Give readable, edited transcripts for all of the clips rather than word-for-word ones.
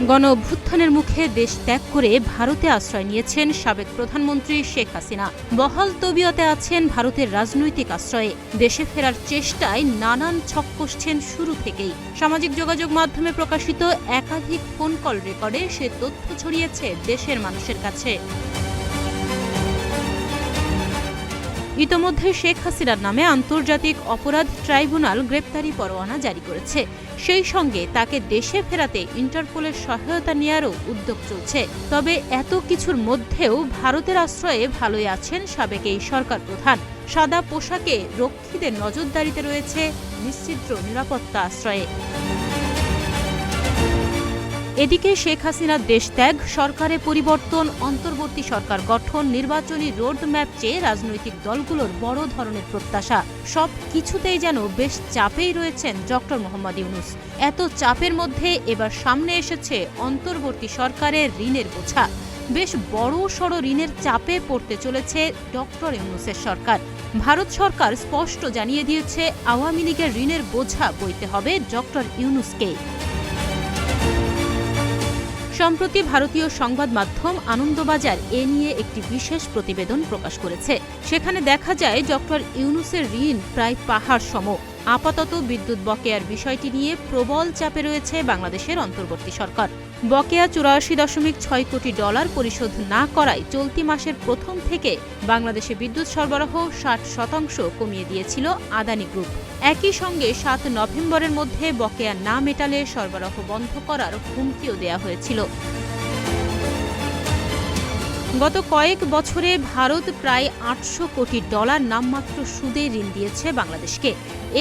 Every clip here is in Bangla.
গণ অভ্যুত্থানের মুখে দেশ ত্যাগ করে ভারতে আশ্রয় নিয়েছেন সাবেক প্রধানমন্ত্রী শেখ হাসিনা। বহাল তবিয়তে আছেন ভারতের রাজনৈতিক আশ্রয়ে। দেশে ফেরার চেষ্টায় নানান ছক কষছেন শুরু থেকেই। সামাজিক যোগাযোগ মাধ্যমে প্রকাশিত একাধিক ফোন কল রেকর্ডে সে তথ্য ছড়িয়েছে দেশের মানুষের কাছে। ইতোমধ্যে শেখ হাসিনার নামে আন্তর্জাতিক অপরাধ ট্রাইব্যুনাল গ্রেপ্তারি পরোয়ানা জারি করেছে। সেই সঙ্গে তাকে দেশে ফেরাতে ইন্টারপোলের সহায়তা নেওয়ারও উদ্যোগ চলছে। তবে এত কিছুর মধ্যেও ভারতের আশ্রয়ে ভালোই আছেন সাবেক এই সরকার প্রধান। সাদা পোশাকে রক্ষীদের নজরদারিতে রয়েছে নিশ্চিদ্র নিরাপত্তা আশ্রয়ে। এদিকে শেখ হাসিনার দেশ ত্যাগ, সরকারে পরিবর্তন, অন্তর্বর্তী সরকার গঠন, নির্বাচনী রোডম্যাপ চেয়ে রাজনৈতিক দলগুলোর বড় ধরনের প্রত্যাশা, সব কিছুতেই যেন বেশ চাপেই রয়েছেন ডক্টর মোহাম্মদ ইউনূস। এত চাপের মধ্যে এবার সামনে এসেছে অন্তর্বর্তী সরকারের ঋণের বোঝা। বেশ বড়সড় ঋণের চাপে পড়তে চলেছে ডক্টর ইউনূসের সরকার। ভারত সরকার স্পষ্ট জানিয়ে দিয়েছে আওয়ামী লীগের ঋণের বোঝা বইতে হবে ডক্টর ইউনূসকেই। সম্প্রতি ভারতীয় সংবাদ মাধ্যম আনন্দবাজার এ নিয়ে একটি বিশেষ প্রতিবেদন প্রকাশ করেছে। সেখানে দেখা যায় ডক্টর ইউনূসের ঋণ প্রায় পাহাড় সম। আপাতত বিদ্যুৎ বকেয়ার বিষয়টি নিয়ে প্রবল চাপে রয়েছে বাংলাদেশের অন্তর্বর্তী সরকার। বকেয়া $৮৪.৬ কোটি পরিশোধ না করায় চলতি মাসের প্রথম থেকে বাংলাদেশে বিদ্যুৎ সরবরাহ ৬০% কমিয়ে দিয়েছিল আদানি গ্রুপ। একই সঙ্গে ৭ নভেম্বরের মধ্যে বকেয়া না মেটালে সরবরাহ বন্ধ করার হুমকিও দেয়া হয়েছিল। গত কয়েক বছরে ভারত প্রায় $৮০০ কোটি নামমাত্র সুদে ঋণ দিয়েছে বাংলাদেশকে।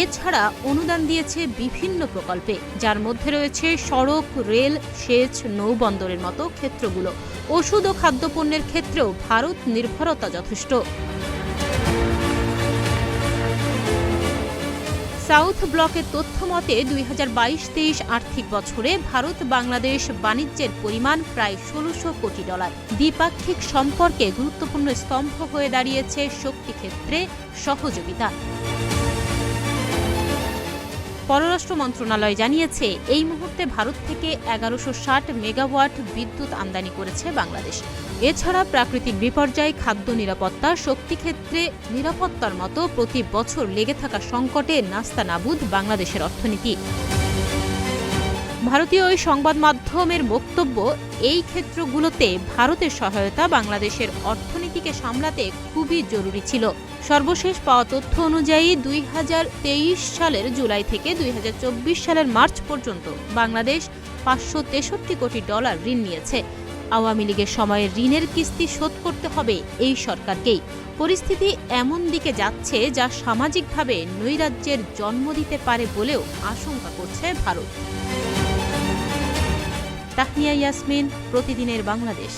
এছাড়া অনুদান দিয়েছে বিভিন্ন প্রকল্পে, যার মধ্যে রয়েছে সড়ক, রেল, সেচ, নৌবন্দরের মতো ক্ষেত্রগুলো। ওষুধ ও খাদ্যপণ্যের ক্ষেত্রেও ভারত নির্ভরতা যথেষ্ট। সাউথ ব্লকের তথ্য মতে ২০২২-২৩ আর্থিক বছরে ভারত বাংলাদেশ বাণিজ্যের পরিমাণ প্রায় $১৬০০ কোটি। দ্বিপাক্ষিক সম্পর্কে গুরুত্বপূর্ণ স্তম্ভ হয়ে দাঁড়িয়েছে শক্তি ক্ষেত্রে সহযোগিতা। পররাষ্ট্র মন্ত্রণালয় জানিয়েছে, এই মুহূর্তে ভারত থেকে ১১৬০ মেগাওয়াট বিদ্যুৎ আমদানি করেছে বাংলাদেশ। এছাড়া প্রাকৃতিক বিপর্যয়, খাদ্য নিরাপত্তা, শক্তিক্ষেত্রে নিরাপত্তার মতো প্রতি বছর লেগে থাকা সংকটে নাস্তানাবুদ বাংলাদেশের অর্থনীতি। ভারতীয় ওই সংবাদ মাধ্যমের বক্তব্য, এই ক্ষেত্রগুলোতে ভারতের সহায়তা বাংলাদেশের অর্থনীতিকে সামলাতে খুবই জরুরি ছিল। সর্বশেষ পাওয়া তথ্য অনুযায়ী ২০২৩ সালের জুলাই থেকে ২০২৪ সালের মার্চ পর্যন্ত বাংলাদেশ $৫৬৩ কোটি ঋণ নিয়েছে। আওয়ামী লীগের সময়ে ঋণের কিস্তি শোধ করতে হবে এই সরকারকেই। পরিস্থিতি এমন দিকে যাচ্ছে যা সামাজিকভাবে নৈরাজ্যের জন্ম দিতে পারে বলেও আশঙ্কা করছে ভারত। তাহনিয়া ইয়াসমিন, প্রতিদিনের বাংলাদেশ।